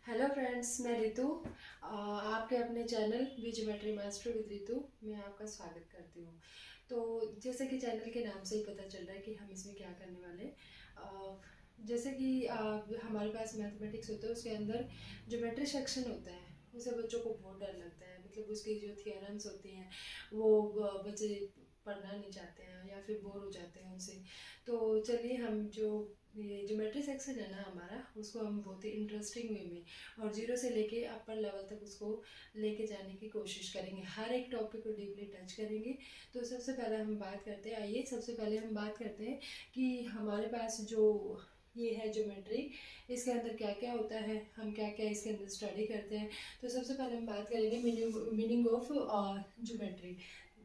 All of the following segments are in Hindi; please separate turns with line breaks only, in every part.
हेलो फ्रेंड्स, मैं रितु। आपके अपने channel we geometry master with Ritu में आपका स्वागत करती हूँ। तो जैसे कि चैनल के नाम से ही पता चल रहा है कि हम इसमें क्या करने वाले हैं। जैसे कि हमारे पास मैथमेटिक्स होता है, उसके अंदर ज्योमेट्री सेक्शन होता है। उसे बच्चों को बहुत डर लगता है, मतलब उसकी जो थियरम्स होती हैं वो बच्चे पढ़ना नहीं चाहते हैं या फिर बोर हो जाते हैं उनसे। तो चलिए, हम जो ये ज्योमेट्री सेक्शन है ना हमारा, उसको हम बहुत ही इंटरेस्टिंग वे में और जीरो से लेके अपर लेवल तक उसको लेके जाने की कोशिश करेंगे। हर एक टॉपिक को डीपली टच करेंगे। तो सबसे पहले हम बात करते हैं, आइए सबसे पहले हम बात करते हैं कि हमारे पास जो ये है ज्योमेट्री, इसके अंदर क्या क्या होता है, हम क्या क्या इसके अंदर स्टडी करते हैं। तो सबसे पहले हम बात करेंगे मीनिंग ऑफ ज्योमेट्री।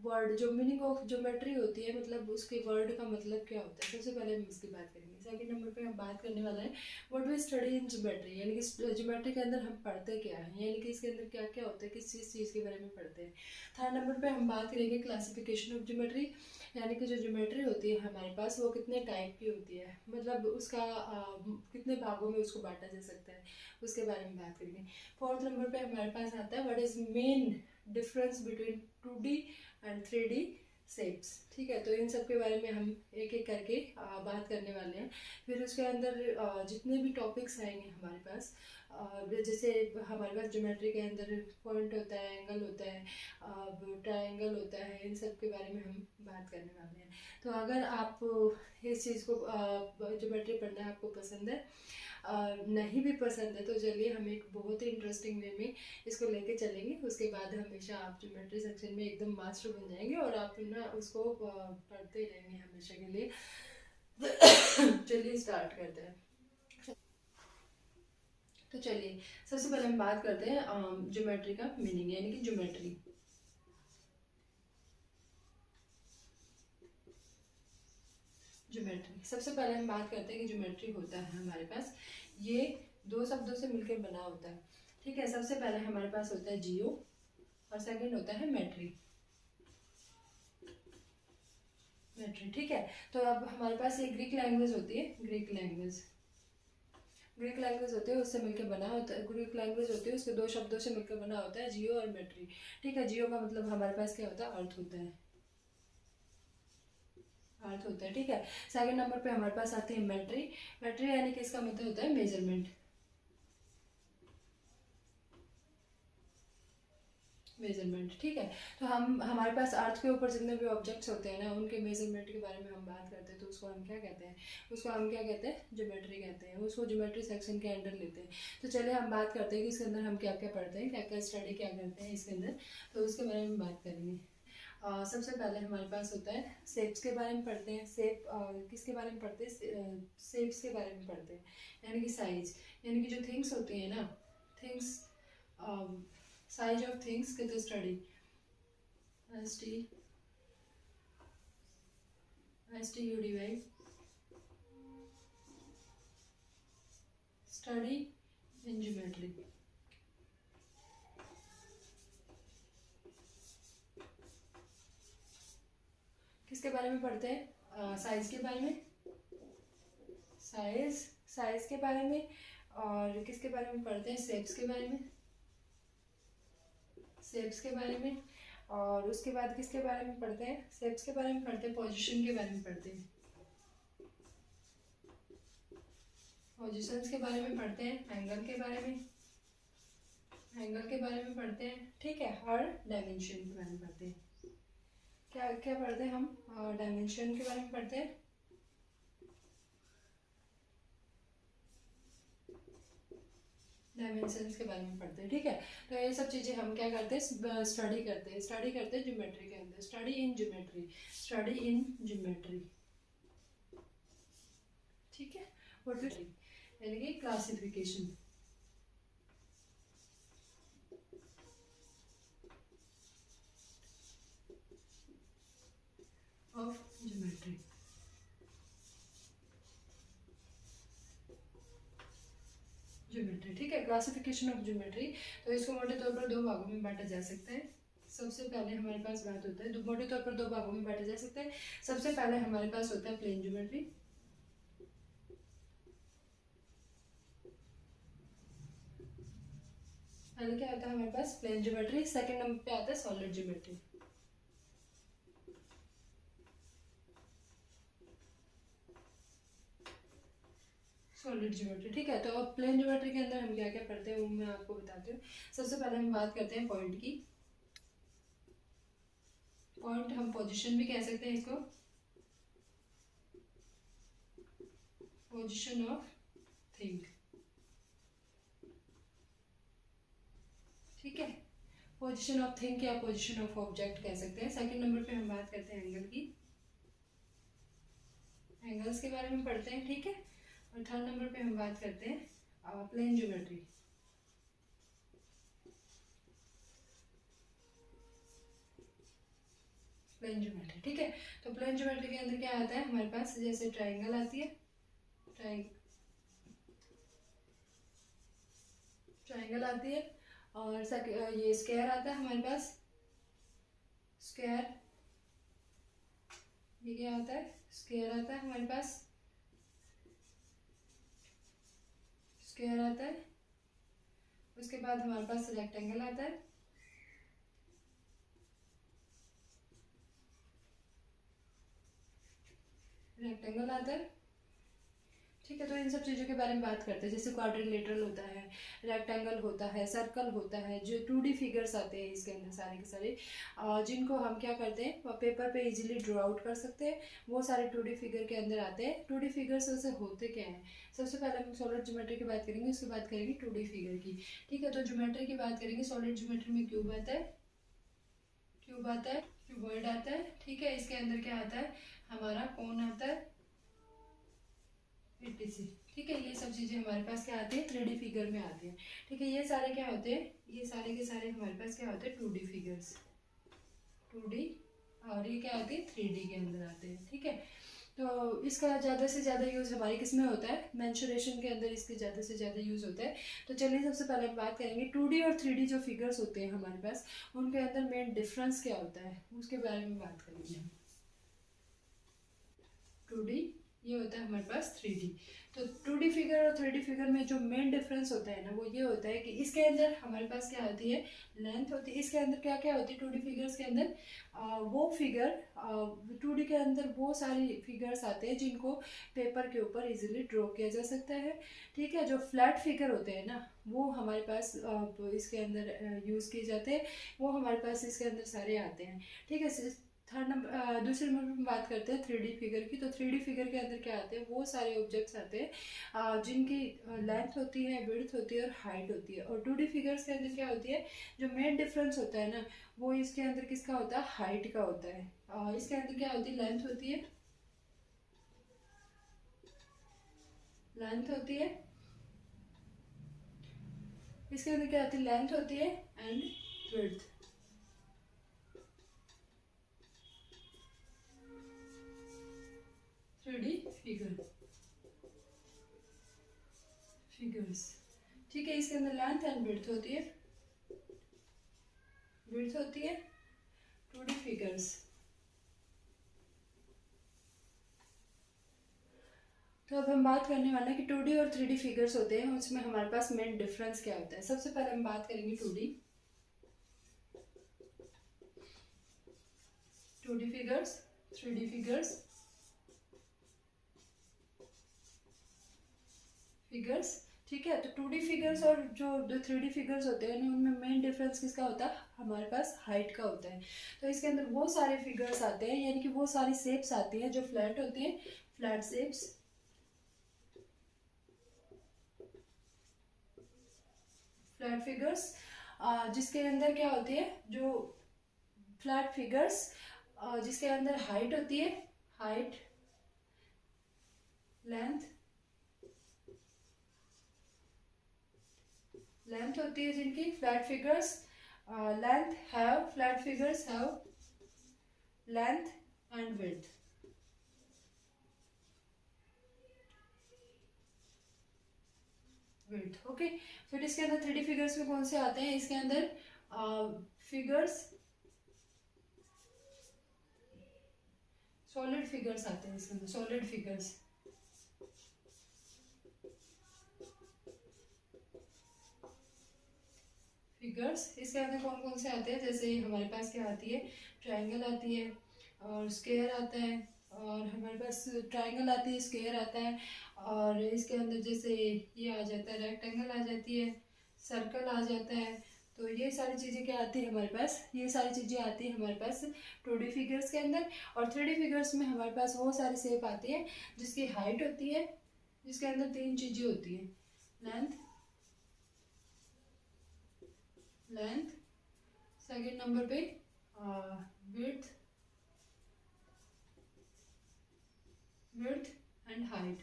वर्ड जो मीनिंग ऑफ ज्योमेट्री होती है, मतलब उसके वर्ड का मतलब क्या होता है, सबसे पहले हम इसकी बात करेंगे। सेकंड नंबर पे हम बात करने वाला है what we study in geometry, यानी कि ज्योमेट्री के अंदर हम पढ़ते क्या है, यानी कि इसके अंदर क्या क्या होता है, किस चीज़ के बारे में पढ़ते हैं। थर्ड नंबर पे हम बात करेंगे क्लासिफिकेशन ऑफ ज्योमेट्री, यानी कि जो ज्योमेट्री होती है हमारे पास वो कितने टाइप की होती है, मतलब उसका कितने भागों में उसको बांटा जा सकता है, उसके बारे में बात करेंगे। फोर्थ नंबर पे हमारे पास आता है what is main difference between 2D and 3D shapes. ठीक है, तो इन सब के बारे में हम एक एक करके बात करने वाले हैं। फिर उसके अंदर जितने भी टॉपिक्स आएंगे हमारे पास, जैसे हमारे पास ज्योमेट्री के अंदर पॉइंट होता है, एंगल होता है, ट्रायंगल होता है, इन सब के बारे में हम बात करने वाले हैं। तो अगर आप इस चीज़ को ज्योमेट्री पढ़ना आपको पसंद है, नहीं भी पसंद है, तो चलिए हम एक बहुत ही इंटरेस्टिंग वे में इसको लेके चलेंगे। उसके बाद हमेशा आप ज्योमेट्री सेक्शन में एकदम मास्टर बन जाएंगे और आप ना उसको पढ़ते रहेंगे हमेशा के लिए। चलिए स्टार्ट करते हैं। तो चलिए सबसे पहले हम बात करते हैं ज्योमेट्री का मीनिंग, यानी कि ज्योमेट्री। ज्योमेट्री सबसे पहले हम बात करते हैं कि ज्योमेट्री होता है हमारे पास, ये दो शब्दों से मिलकर बना होता है। ठीक है, सबसे पहले हमारे पास होता है जियो और सेकंड होता है मेट्री। मेट्री, ठीक है। तो अब हमारे पास ये ग्रीक लैंग्वेज होती है, ग्रीक लैंग्वेज होती है, उससे मिलकर बना होता है। ग्रीक लैंग्वेज होती है, उसके दो शब्दों से मिलकर बना होता है, जियो और मेट्री। ठीक है, जियो का मतलब हमारे पास क्या होता है, अर्थ होता है, अर्थ होता है। ठीक है, सेकंड नंबर पे हमारे पास आती है मेट्री। मेट्री यानी कि इसका मतलब होता है मेजरमेंट, मेजरमेंट। ठीक है, तो हम हमारे पास अर्थ के ऊपर जितने भी ऑब्जेक्ट्स होते हैं ना, उनके मेजरमेंट के बारे में हम बात करते हैं, तो उसको हम क्या कहते हैं, उसको हम क्या कहते हैं, ज्योमेट्री कहते हैं। उसको ज्योमेट्री सेक्शन के अंडर लेते हैं। तो चलिए हम बात करते हैं कि इसके अंदर हम क्या क्या पढ़ते हैं, क्या क्या स्टडी क्या करते हैं इसके अंदर, तो उसके बारे में बात करेंगे। सबसे पहले हमारे पास होता है शेप्स के बारे में पढ़ते हैं। शेप किसके बारे में पढ़ते हैं, शेप्स के बारे में पढ़ते हैं, यानी कि साइज, यानी कि जो थिंग्स होती है ना, थिंग्स, साइज ऑफ थिंग्स के तो study, S T U D Y, study in geometry. किसके बारे में पढ़ते हैं, साइज के बारे में, साइज साइज के बारे में। और किसके बारे में पढ़ते हैं, शेप्स के बारे में, शेप्स के बारे में। और उसके बाद किसके बारे में पढ़ते हैं, शेप्स के बारे में पढ़ते हैं, पोजीशन के बारे में पढ़ते हैं, पोजीशंस के बारे में पढ़ते हैं, एंगल के बारे में, एंगल के बारे में पढ़ते हैं। ठीक है, और डायमेंशन के बारे में पढ़ते हैं। क्या क्या पढ़ते हैं हम, डायमेंशन के बारे में पढ़ते हैं, डायमेंशंस के बारे में पढ़ते हैं। ठीक है, तो ये सब चीज़ें हम क्या करते हैं, स्टडी करते हैं, ज्योमेट्री के अंदर, study in geometry, study in geometry. ठीक है, व्हाट यानी कि क्लासिफिकेशन ऑफ ज्योमेट्री। ज्योमेट्री, ठीक है, क्लासिफिकेशन ऑफ ज्योमेट्री। तो इसको मोटे तौर पर दो भागों में बांटा जा सकता है। सबसे पहले हमारे पास बात होता है, मोटे तौर पर दो भागों में बांटा जा सकता है। सबसे पहले हमारे पास होता है प्लेन ज्योमेट्री, पहले क्या आता है हमारे पास प्लेन ज्योमेट्री, सेकंड नंबर पे आता है सॉलिड ज्योमेट्री। सॉलिड ज्योमेट्री, ठीक है। तो अब प्लेन ज्योमेट्री के अंदर हम क्या क्या पढ़ते हैं वो मैं आपको बताती हूँ। सबसे पहले हम बात करते हैं पॉइंट की। पॉइंट हम पोजीशन भी कह सकते हैं इसको, पोजीशन ऑफ थिंग, ठीक है। पोजीशन ऑफ थिंग या पोजीशन ऑफ ऑब्जेक्ट कह सकते हैं। सेकंड नंबर पे हम बात करते हैं एंगल की, एंगल्स के बारे में पढ़ते हैं, ठीक है। और थर्ड नंबर पे हम बात करते हैं प्लेन ज्योमेट्री। प्लेन ज्योमेट्री, ठीक है। तो प्लेन ज्योमेट्री के अंदर क्या आता है हमारे पास, जैसे ट्राइंगल आती है, ट्राइंगल आती है, और ये स्क्वायर आता है हमारे पास, स्क्वायर, ये क्या आता है, स्क्वायर आता है हमारे पास, स्क्वायर आता है। उसके बाद हमारे पास रेक्टेंगल आता है, रेक्टेंगल आता है, ठीक है। तो इन सब चीज़ों के बारे में बात करते हैं, जैसे क्वाड्रिलेटरल होता है, रेक्टेंगल होता है, सर्कल होता है, जो 2D फिगर्स आते हैं इसके अंदर सारे के सारे, जिनको हम क्या करते हैं पेपर पे इजीली ड्रॉ आउट कर सकते हैं, वो सारे 2D फिगर के अंदर आते हैं। 2D फिगर्स वैसे होते क्या हैं, सबसे पहले हम सॉलिड ज्योमेट्री की बात करेंगे, उसके बाद करेंगे 2D फिगर की, ठीक है। तो ज्योमेट्री की बात करेंगे, सॉलिड ज्योमेट्री में क्यूब आता है, क्यूब आता है, क्यूबॉइड आता है, ठीक है। इसके अंदर क्या आता है हमारा, कोन आता है, etc, ठीक है। ये सब चीज़ें हमारे पास क्या आती है 3D फिगर में आती है, ठीक है। ये सारे क्या होते हैं, ये सारे के सारे हमारे पास क्या होते हैं 2D फिगर्स, 2D, और ये क्या आती है 3D के अंदर आते हैं, ठीक है। तो इसका ज़्यादा से ज़्यादा यूज़ हमारे किस में होता है, मेंसुरेशन के अंदर इसके ज़्यादा से ज़्यादा यूज़ होता है। तो चलिए सबसे पहले हम बात करेंगे 2D और 3D जो फिगर्स होते हैं हमारे पास, उनके अंदर मेन डिफरेंस क्या होता है उसके बारे में बात करेंगे हम। 2D, ये होता है हमारे पास 3D। तो 2D फिगर और 3D फिगर में जो मेन डिफरेंस होता है ना, वो ये होता है कि इसके अंदर हमारे पास क्या होती है, लेंथ होती है। इसके अंदर क्या क्या होती है 2D फिगर्स के अंदर, वो फिगर 2D के अंदर वो सारी फिगर्स आते हैं जिनको पेपर के ऊपर इजीली ड्रॉ किया जा सकता है, ठीक है। जो फ्लैट फिगर होते हैं ना, वो हमारे पास इसके अंदर यूज़ किए जाते हैं, वो हमारे पास इसके अंदर सारे आते हैं, ठीक है। थर्ड नंबर, दूसरे नंबर पर बात करते हैं 3D फिगर की। तो 3D फिगर के अंदर क्या आते हैं, वो सारे ऑब्जेक्ट्स आते हैं जिनकी लेंथ होती है, विड्थ होती है और हाइट होती है। और 2D फिगर्स के अंदर क्या होती है, जो मेन डिफरेंस होता है ना, वो इसके अंदर किसका होता है, हाइट का होता है। इसके अंदर क्या होती है, लेंथ होती है, लेंथ होती है, इसके अंदर क्या होती है, लेंथ होती है एंड विड्थ। 3D फिगर्स, ठीक है। इसके अंदर लेंथ एंड विड्थ होती है, विड्थ होती है 2D फिगर्स। तो अब हम बात करने वाले हैं कि 2D और 3D फिगर्स होते हैं, उसमें हमारे पास मेन डिफरेंस क्या होता है। सबसे पहले हम बात करेंगे 2D फिगर्स, 3D फिगर्स, ठीक है। तो 2D फिगर्स और जो 3D फिगर्स होते हैं ना, उनमें मेन डिफरेंस किसका होता है, हमारे पास हाइट का होता है। तो इसके अंदर वो सारे फिगर्स आते हैं, यानी कि वो सारी शेप्स आती हैं जो फ्लैट होती हैं, फ्लैट शेप्स, फ्लैट फिगर्स, जिसके अंदर क्या होती है, जो फ्लैट फिगर्स जिसके अंदर हाइट होती है, हाइट, लेंथ, लेंथ होती है जिनकी, flat figures length have, flat figures have length and width, width, okay. फिर इसके अंदर 3D फिगर्स में कौन से आते हैं, इसके अंदर फिगर्स, सॉलिड फिगर्स आते हैं इसके अंदर, सॉलिड फिगर्स, फिगर्स। इसके अंदर कौन कौन से आते हैं, जैसे हमारे पास क्या आती है, ट्रायंगल आती है और स्क्वायर आता है, और हमारे पास ट्रायंगल आती है, स्क्वायर आता है, और इसके अंदर जैसे ये आ जाता है, रेक्टेंगल आ जाती है, सर्कल आ जाता है। तो ये सारी चीज़ें क्या आती है हमारे पास, ये सारी चीज़ें आती है हमारे पास 2D फिगर्स के अंदर। और 3D फिगर्स में हमारे पास वो सारी शेप आती है जिसकी हाइट होती है, जिसके अंदर 3 चीज़ें होती हैं, लेंथ, लेंथ, सेकेंड नंबर पे width, width and height,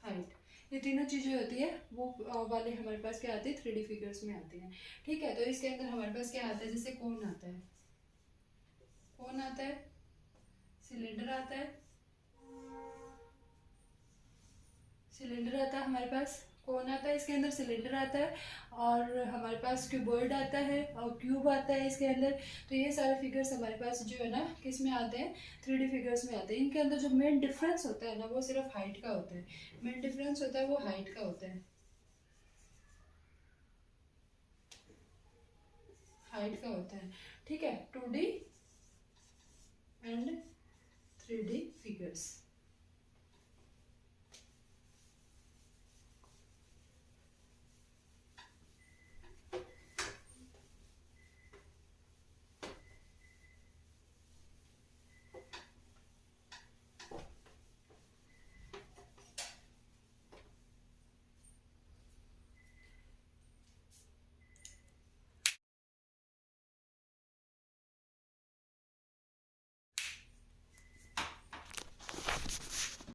height. ये तीनों चीज़ें होती है, वो वाले हमारे पास क्या आती है, 3D फिगर्स में आती हैं। ठीक है, तो इसके अंदर हमारे पास क्या आता है, जैसे कोन आता है, कोन आता है, सिलेंडर आता है, सिलेंडर आता है हमारे पास, कोन आता है, इसके अंदर सिलेंडर आता है, और हमारे पास क्यूबॉइड आता है और क्यूब आता है इसके अंदर। तो ये सारे फिगर्स हमारे पास जो है ना किस में आते हैं, 3D फिगर्स में आते हैं। इनके अंदर जो मेन डिफरेंस होता है ना वो सिर्फ हाइट का होता है, मेन डिफरेंस होता है वो हाइट का होता है, हाइट का होता है। ठीक है, 2D एंड 3D फिगर्स।